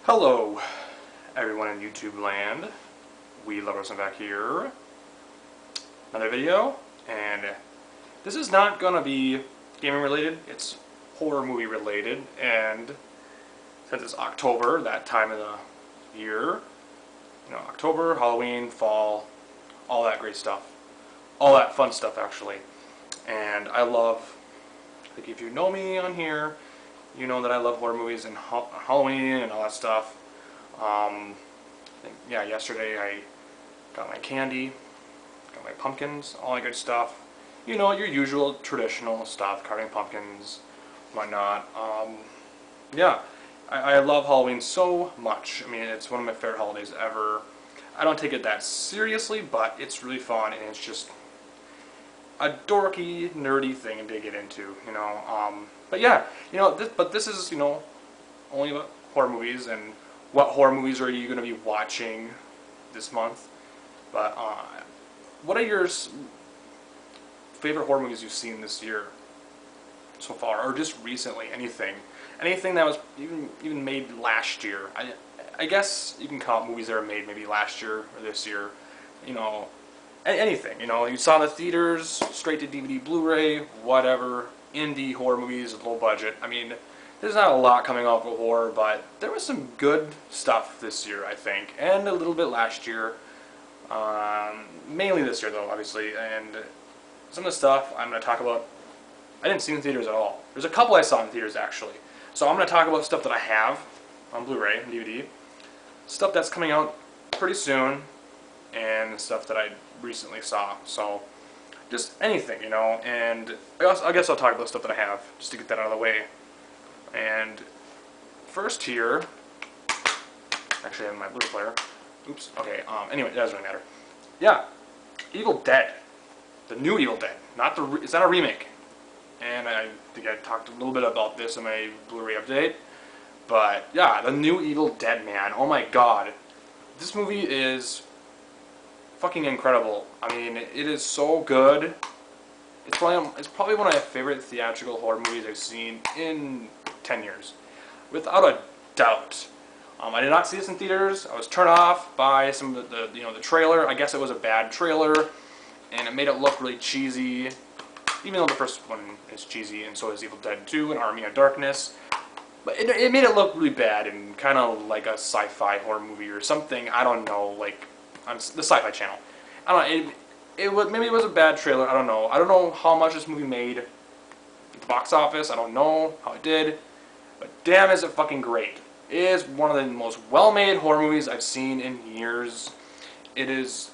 Hello, everyone in YouTube land. We Lovers back here. Another video, and this is not gonna be gaming related. It's horror movie related, and since it's October, that time of the year, October, Halloween, fall, all that great stuff, all that fun stuff actually. And I think if you know me on here, you know that I love horror movies and Halloween and all that stuff. Yesterday I got my candy, got my pumpkins, all that good stuff. You know, your usual traditional stuff, carving pumpkins, whatnot. I love Halloween so much. I mean, it's one of my favorite holidays ever. I don't take it that seriously, but it's really fun, and it's just a dorky, nerdy thing to get into, But yeah, this is, only about horror movies, and what horror movies are you going to be watching this month? But what are your favorite horror movies you've seen this year so far, or just recently? Anything that was even made last year? I guess you can count movies that were made maybe last year or this year. Anything. You saw in the theaters, straight to DVD, Blu-ray, whatever. Indie horror movies, low budget. I mean, there's not a lot coming out for horror, but there was some good stuff this year, I think, and a little bit last year. Mainly this year, though, obviously. And some of the stuff I'm going to talk about, I didn't see in theaters at all. There's a couple I saw in theaters, actually. So I'm going to talk about stuff that I have on Blu-ray and DVD, stuff that's coming out pretty soon, and stuff that I recently saw. So just anything, and I guess I'll talk about stuff that I have, just to get that out of the way. And first here, actually I have my Blu-ray player. Oops, okay, anyway, it doesn't really matter. Yeah, Evil Dead. The new Evil Dead. It's not a remake. And I think I talked a little bit about this in my Blu-ray update. But yeah, the new Evil Dead, man. Oh my god. This movie is fucking incredible. I mean, it is so good. It's probably one of my favorite theatrical horror movies I've seen in 10 years, without a doubt. I did not see this in theaters. I was turned off by some of the trailer. I guess it was a bad trailer, and it made it look really cheesy. Even though the first one is cheesy, and so is Evil Dead 2 and Army of Darkness. But it made it look really bad and kind of like a sci-fi horror movie or something. I don't know, like on the Sci-Fi Channel. I don't know. Maybe it was a bad trailer. I don't know. I don't know how much this movie made at the box office. I don't know how it did. But damn, is it fucking great. It is one of the most well-made horror movies I've seen in years. It is,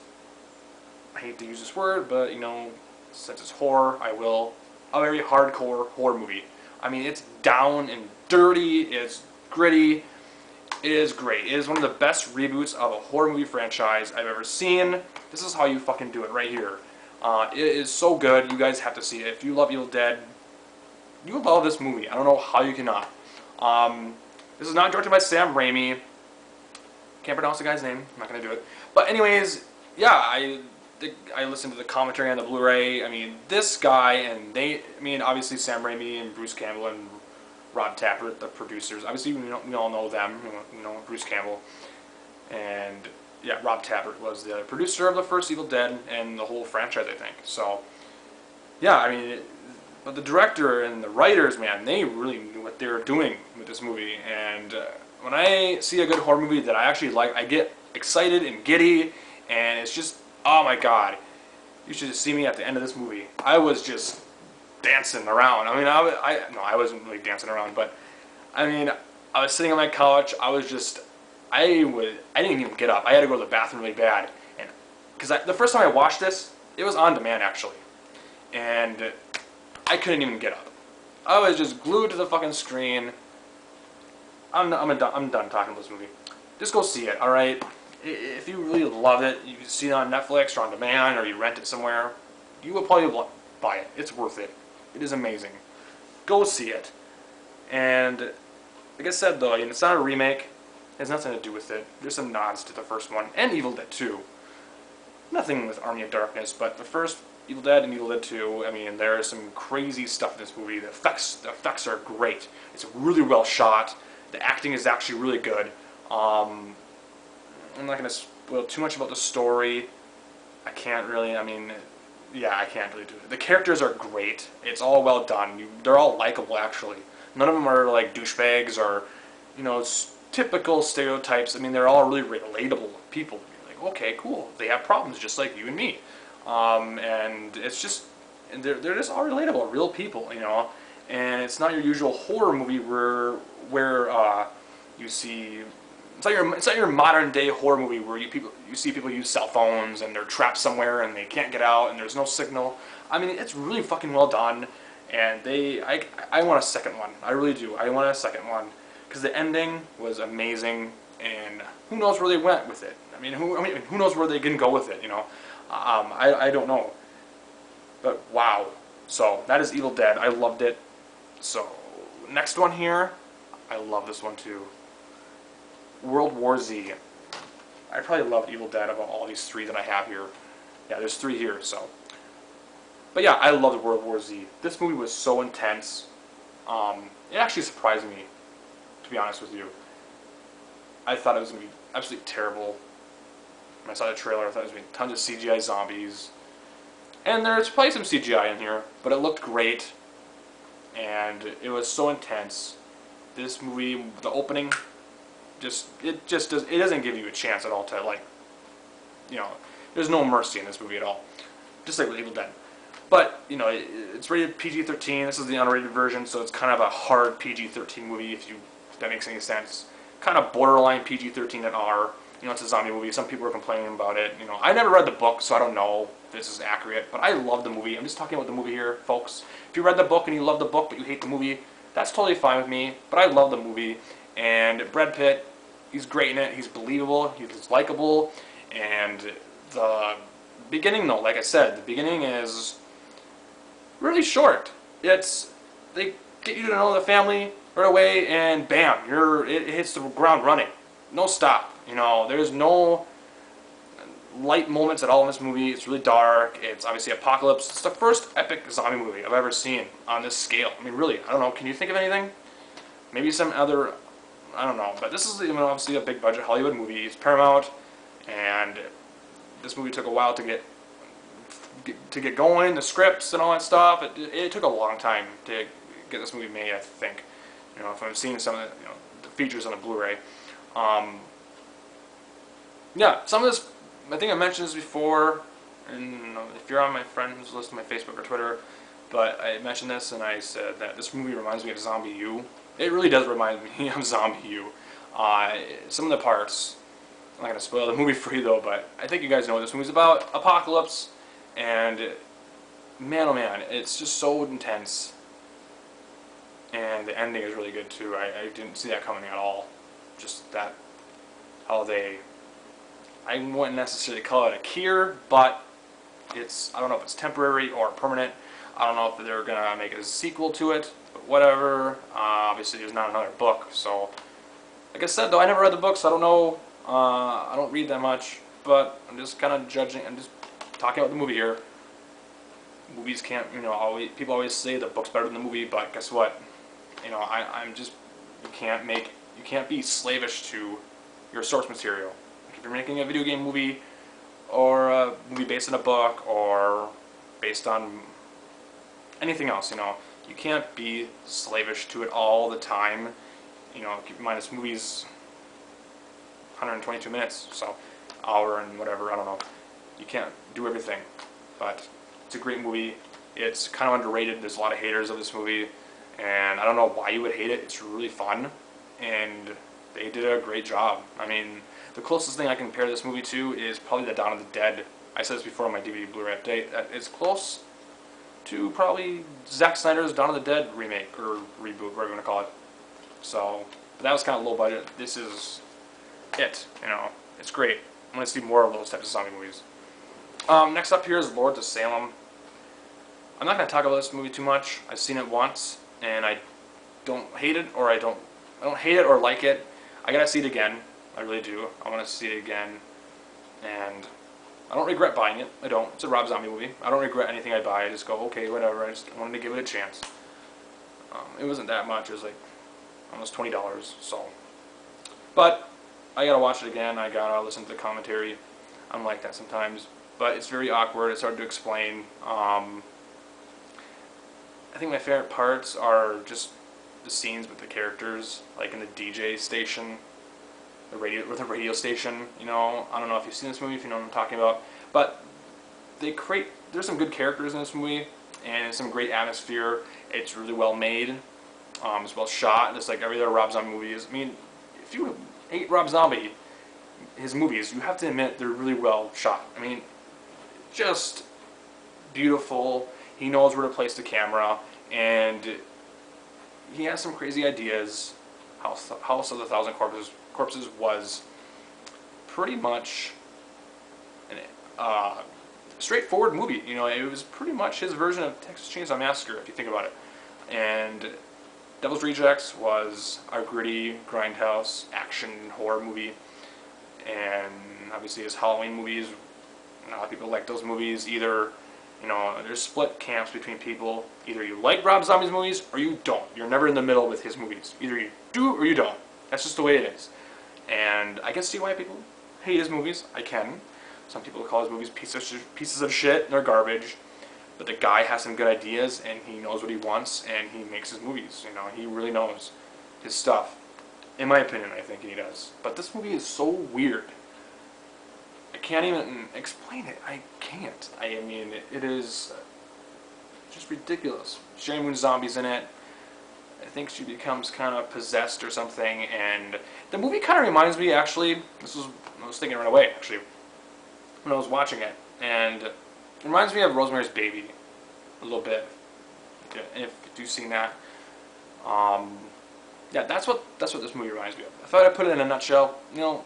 I hate to use this word, but since it's horror, a very hardcore horror movie. I mean, it's down and dirty, it's gritty, it is great. It is one of the best reboots of a horror movie franchise I've ever seen. This is how you fucking do it right here. It is so good. You guys have to see it. If you love Evil Dead, you will love this movie. I don't know how you cannot. This is not directed by Sam Raimi. Can't pronounce the guy's name. I'm not going to do it. But anyways, yeah, I listened to the commentary on the Blu-ray. I mean, this guy and obviously Sam Raimi and Bruce Campbell and Rob Tapert, the producers. Obviously, we all know them. Bruce Campbell. And yeah, Rob Tapert was the producer of the first Evil Dead and the whole franchise, I think. So, yeah, I mean, but the director and the writers, man, they really knew what they were doing with this movie. And when I see a good horror movie that I actually like, I get excited and giddy, and it's just, oh my god. You should just see me at the end of this movie. I was just dancing around. I mean, I wasn't really dancing around, but I mean, I was sitting on my couch. I didn't even get up. I had to go to the bathroom really bad, and because the first time I watched this, it was on demand actually, and I couldn't even get up. I was just glued to the fucking screen. I'm done talking about this movie. Just go see it, all right? If you really love it, you see it on Netflix or on demand, or you rent it somewhere, you will probably buy it. It's worth it. It is amazing. Go see it. And like I said, though, it's not a remake. It has nothing to do with it. There's some nods to the first one and Evil Dead 2. Nothing with Army of Darkness, but the first Evil Dead and Evil Dead 2, I mean, there is some crazy stuff in this movie. The effects are great. It's really well shot. The acting is actually really good. I'm not going to spoil too much about the story. I can't really, I mean, yeah, I can't really do it. The characters are great. It's all well done. They're all likable, actually. None of them are like douchebags or, you know, typical stereotypes. I mean, they're all really relatable people. You're like, okay, cool. They have problems just like you and me. And it's just, and they're just all relatable, real people, you know. And it's not your usual horror movie where you see. It's not your modern day horror movie where you see people use cell phones and they're trapped somewhere and they can't get out and there's no signal. I mean, it's really fucking well done, and I want a second one. I really do. I want a second one because the ending was amazing, and who knows where they went with it. I mean, who knows where they can go with it? You know, I don't know. But wow. So that is Evil Dead. I loved it. So next one here, I love this one too. World War Z. I probably loved Evil Dead about all these three that I have here. Yeah, there's three here, so. But yeah, I loved World War Z. This movie was so intense. It actually surprised me, to be honest with you. I thought it was going to be absolutely terrible. When I saw the trailer, I thought it was going to be tons of CGI zombies. And there's probably some CGI in here, but it looked great. And it was so intense. This movie, the opening, it doesn't give you a chance at all to, like, you know, there's no mercy in this movie at all, just like with Evil Dead. But you know, it's rated PG-13. This is the unrated version, so it's kind of a hard PG-13 movie, if that makes any sense. Kind of borderline PG-13 and R. You know, it's a zombie movie. Some people are complaining about it. You know, I never read the book, so I don't know if this is accurate. But I love the movie. I'm just talking about the movie here, folks. If you read the book and you love the book but you hate the movie, that's totally fine with me. But I love the movie, and Brad Pitt. He's great in it. He's believable. He's likable. And the beginning, though, like I said, the beginning is really short. They get you to know the family right away, and bam, it hits the ground running. No stop. You know, there's no light moments at all in this movie. It's really dark. It's obviously apocalypse. It's the first epic zombie movie I've ever seen on this scale. I mean, really, I don't know. Can you think of anything? Maybe some other. I don't know, but this is, you know, obviously a big budget Hollywood movie. It's Paramount, and this movie took a while to get going, the scripts and all that stuff. It took a long time to get this movie made, I think. You know, if I'm seeing some of the, you know, the features on the Blu-ray. Yeah, some of this, I think I mentioned this before, and if you're on my friends list on my Facebook or Twitter, but I mentioned this and I said that this movie reminds me of Zombie U. It really does remind me of Zombie U. Some of the parts, I'm not going to spoil the movie for you though, but I think you guys know what this movie's about. Apocalypse, and man oh man, it's just so intense. And the ending is really good too. I didn't see that coming at all. Just that, how they, I wouldn't necessarily call it a cure, but I don't know if it's temporary or permanent. I don't know if they're going to make a sequel to it, but whatever. Obviously there's not another book, so like I said though, I never read the book, so I don't know. I don't read that much, but I'm just kind of judging. I'm just talking about the movie here. Movies can't, you know, people always say the book's better than the movie, but guess what? You know, I'm just, you can't be slavish to your source material. Like if you're making a video game movie, or a movie based on a book, or based on anything else, you know, you can't be slavish to it all the time. You know, keep in mind this movie's 122 minutes, so hour and whatever, I don't know. You can't do everything, but it's a great movie. It's kind of underrated. There's a lot of haters of this movie, and I don't know why you would hate it. It's really fun, and they did a great job. I mean, the closest thing I can compare this movie to is probably the Dawn of the Dead. I said this before on my DVD Blu-ray update. It's close to probably Zack Snyder's Dawn of the Dead remake, or reboot, whatever you want to call it. So, but that was kind of low budget. This is it, you know. It's great. I want to see more of those types of zombie movies. Next up here is Lords of Salem. I'm not going to talk about this movie too much. I've seen it once, and I don't hate it, or I don't hate it or like it. I gotta see it again. I really do. I want to see it again, and I don't regret buying it. I don't. It's a Rob Zombie movie. I don't regret anything I buy. I just go, okay, whatever. I just wanted to give it a chance. It wasn't that much. It was like almost $20. So, but I gotta watch it again. I gotta listen to the commentary. I'm like that sometimes, but it's very awkward. It's hard to explain. I think my favorite parts are just the scenes with the characters, like in the DJ station, the radio station. You know, I don't know if you've seen this movie, if you know what I'm talking about, but there's some good characters in this movie, and some great atmosphere. It's really well made. It's well shot, just like every other Rob Zombie movie is. I mean, if you hate Rob Zombie, his movies, you have to admit they're really well shot. I mean, just beautiful. He knows where to place the camera, and he has some crazy ideas. House of the Thousand Corpses was pretty much a straightforward movie. You know, it was pretty much his version of Texas Chainsaw Massacre, if you think about it. And Devil's Rejects was a gritty grindhouse action horror movie, and obviously his Halloween movies, a lot of people like those movies. Either, you know, there's split camps between people. Either you like Rob Zombie's movies or you don't. You're never in the middle with his movies. Either you do or you don't. That's just the way it is. And I can see why people hate his movies. I can. Some people call his movies pieces of shit. They're garbage. But the guy has some good ideas, and he knows what he wants, and he makes his movies. You know, he really knows his stuff. In my opinion, I think he does. But this movie is so weird. I can't even explain it. I can't. I mean, it is just ridiculous. Sherry Moon Zombie's in it. I think she becomes kind of possessed or something, and the movie kind of reminds me, actually, I was thinking right away, actually, when I was watching it, and it reminds me of Rosemary's Baby, a little bit, if you've seen that. Yeah, that's what this movie reminds me of. If I had to put it in a nutshell, you know,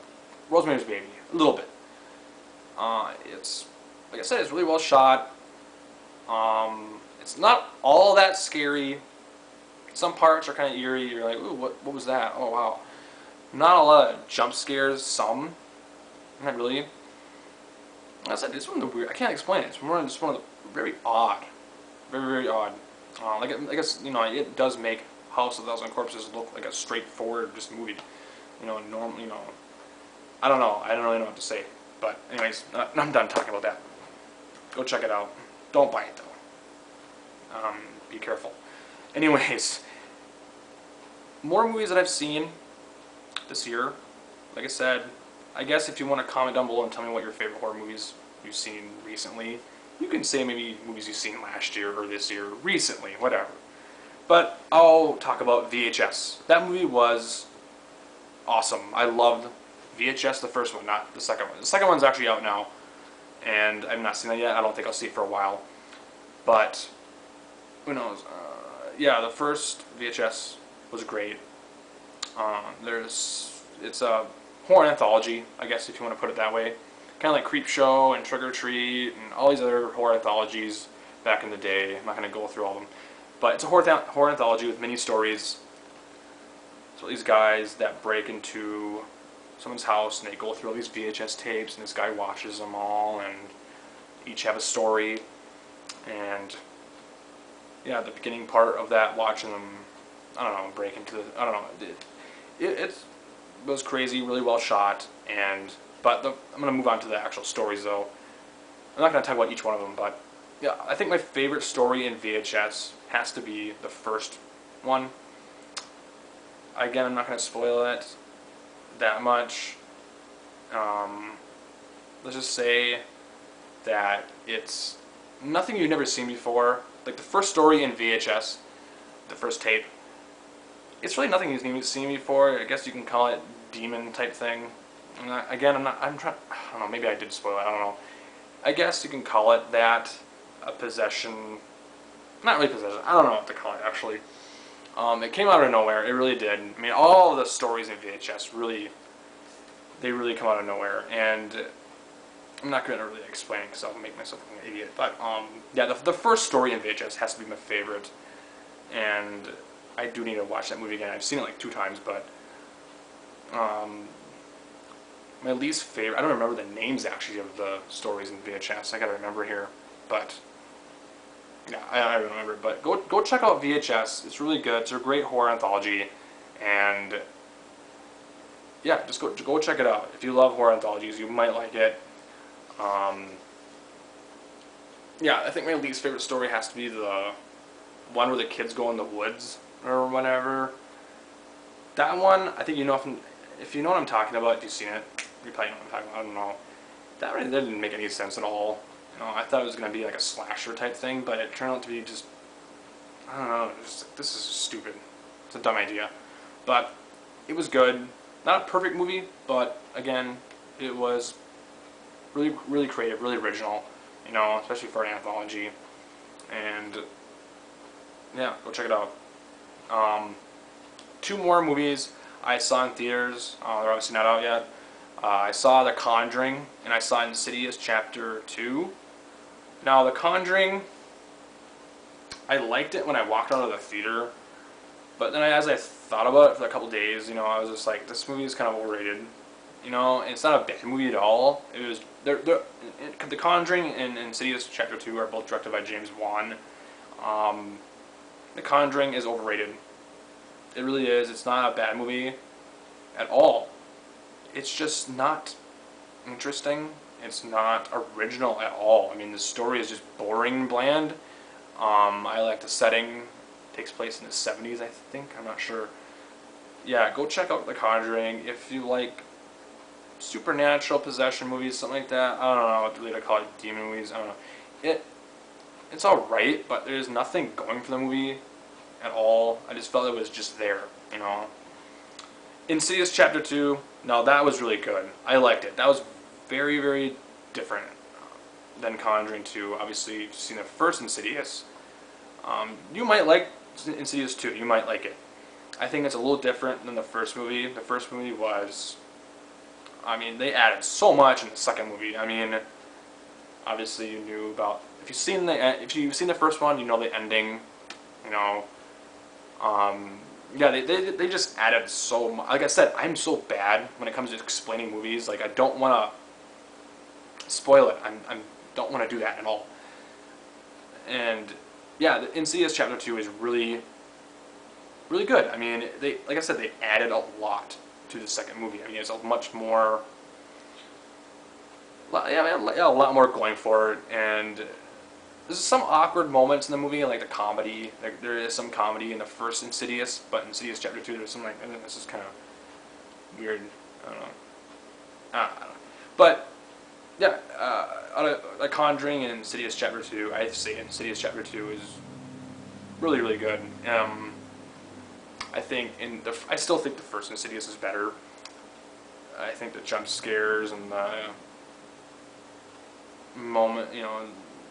Rosemary's Baby, a little bit. It's, like I said, it's really well shot. It's not all that scary. Some parts are kind of eerie. You're like, ooh, what was that? Oh, wow. Not a lot of jump scares. Some. Not really. Like I said, it's one of the weird. I can't explain it. It's just one of the very odd. Very, very odd. I guess, you know, it does make House of a Thousand Corpses look like a straightforward just movie. You know, normal, you know. I don't know. I don't really know what to say. But, anyways, I'm done talking about that. Go check it out. Don't buy it, though. Be careful. Anyways, more movies that I've seen this year. Like I said, I guess if you want to comment down below and tell me what your favorite horror movies you've seen recently, you can say maybe movies you've seen last year or this year, recently, whatever. But I'll talk about VHS. That movie was awesome. I loved VHS, the first one, not the second one. The second one's actually out now, and I've not seen that yet. I don't think I'll see it for a while. But who knows? Yeah, the first VHS was great. It's a horror anthology, I guess, if you want to put it that way. Kind of like Creepshow and Trick or Treat and all these other horror anthologies back in the day. I'm not going to go through all of them. But it's a horror anthology with mini stories. So these guys that break into someone's house and they go through all these VHS tapes, and this guy watches them all, and each have a story. And yeah, the beginning part of that, watching them, I don't know, break into the, I don't know, it was crazy, really well shot. But I'm going to move on to the actual stories, though. I'm not going to talk about each one of them, but yeah, I think my favorite story in VHS has to be the first one. Again, I'm not going to spoil it that much. Let's just say that it's nothing you've never seen before. Like the first story in VHS, the first tape, it's really nothing you've even seen before. I guess you can call it demon type thing. I'm trying, I don't know, maybe I did spoil it, I don't know. I guess you can call it that, a possession, not really possession, I don't know what to call it actually. It came out of nowhere, it really did. I mean, all of the stories in VHS they really come out of nowhere, and I'm not going to really explain it because I'll make myself an idiot, but yeah, the first story in VHS has to be my favorite, and I do need to watch that movie again. I've seen it like 2 times, but my least favorite, I don't remember the names actually of the stories in VHS, I gotta remember here, but yeah, I don't remember, but go check out VHS, it's really good, it's a great horror anthology, and yeah, just go check it out. If you love horror anthologies, you might like it. Yeah, I think my least favorite story has to be the one where the kids go in the woods or whatever. That one, I think you know if you know what I'm talking about, if you've seen it, you probably know what I'm talking about. I don't know. That really didn't make any sense at all. You know, I thought it was gonna be like a slasher type thing, but it turned out to be just, I don't know. This is stupid. It's a dumb idea, but it was good. Not a perfect movie, but again, it was really creative, really original. You know, especially for an anthology. And yeah, go check it out. Two more movies I saw in theaters. They're obviously not out yet. I saw The Conjuring, and I saw Insidious Chapter 2. Now, The Conjuring, I liked it when I walked out of the theater, but then as I thought about it for a couple days, you know, I was just like, this movie is kind of overrated. You know, and it's not a bad movie at all. It was The Conjuring and Insidious Chapter 2 are both directed by James Wan. The Conjuring is overrated. It really is. It's not a bad movie at all. It's just not interesting. It's not original at all. I mean, the story is just boring and bland. I like the setting. It takes place in the 70s, I think. I'm not sure. Yeah, go check out The Conjuring if you like supernatural possession movies, something like that. I don't know what really to call it, demon movies. I don't know. It's alright, but there's nothing going for the movie at all. I just felt it was just there, you know. Insidious Chapter 2, no, that was really good. I liked it. That was very different than Conjuring 2. Obviously, you've seen the first Insidious. You might like Insidious 2. You might like it. I think it's a little different than the first movie. The first movie was, I mean, they added so much in the second movie. I mean, obviously you knew about, if you've seen the first one, you know the ending. You know, yeah, they just added so much. Like I said, I'm so bad when it comes to explaining movies. Like, I don't want to spoil it. I don't want to do that at all. And yeah, the Insidious Chapter 2 is really good. I mean, like I said, they added a lot to the second movie. I mean, it's a much more, yeah, a lot more going for it. And there's some awkward moments in the movie, like the comedy. There is some comedy in the first Insidious, but Insidious Chapter 2, there's some like, this is kind of weird. I don't know. I don't know. But yeah, out of The Conjuring and Insidious Chapter 2, I'd say Insidious Chapter 2 is really good. I think I still think the first Insidious is better. I think the jump scares and the moment, you know,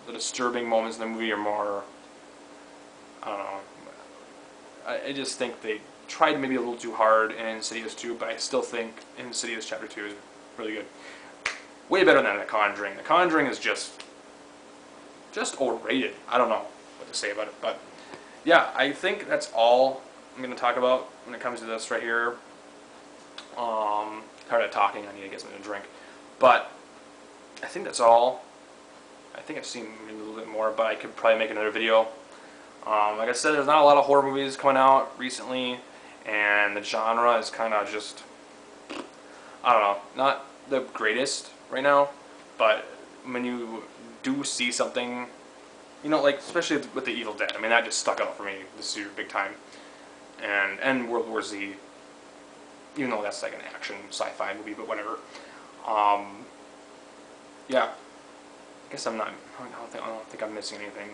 the disturbing moments in the movie are more, I don't know. I just think they tried maybe a little too hard in Insidious 2, but I still think Insidious Chapter 2 is really good. Way better than The Conjuring. The Conjuring is just overrated. I don't know what to say about it, but yeah, I think that's all I'm going to talk about when it comes to this right here. Tired of talking, I need to get something to drink. But I think that's all. I think I've seen maybe a little bit more, but I could probably make another video. Like I said, there's not a lot of horror movies coming out recently, and the genre is kind of just, I don't know, not the greatest right now, but when you do see something, you know, like especially with The Evil Dead, I mean, that just stuck out for me this year big time. And World War Z, even though that's like an action sci-fi movie, but whatever. Yeah, I guess I don't think I'm missing anything.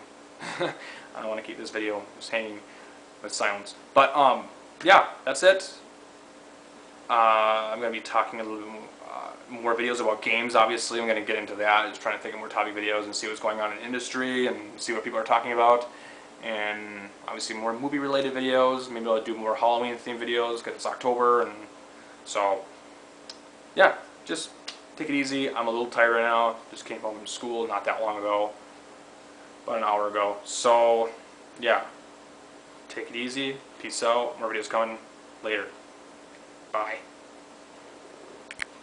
I don't want to keep this video just hanging with silence. But yeah, that's it. I'm going to be talking a little bit more videos about games. Obviously, I'm going to get into that. Just trying to think of more topic videos and see what's going on in the industry and see what people are talking about. And obviously more movie-related videos. Maybe I'll do more Halloween-themed videos because it's October, and so yeah, just take it easy. I'm a little tired right now. Just came home from school not that long ago, about an hour ago. So yeah, take it easy. Peace out. More videos coming later. Bye.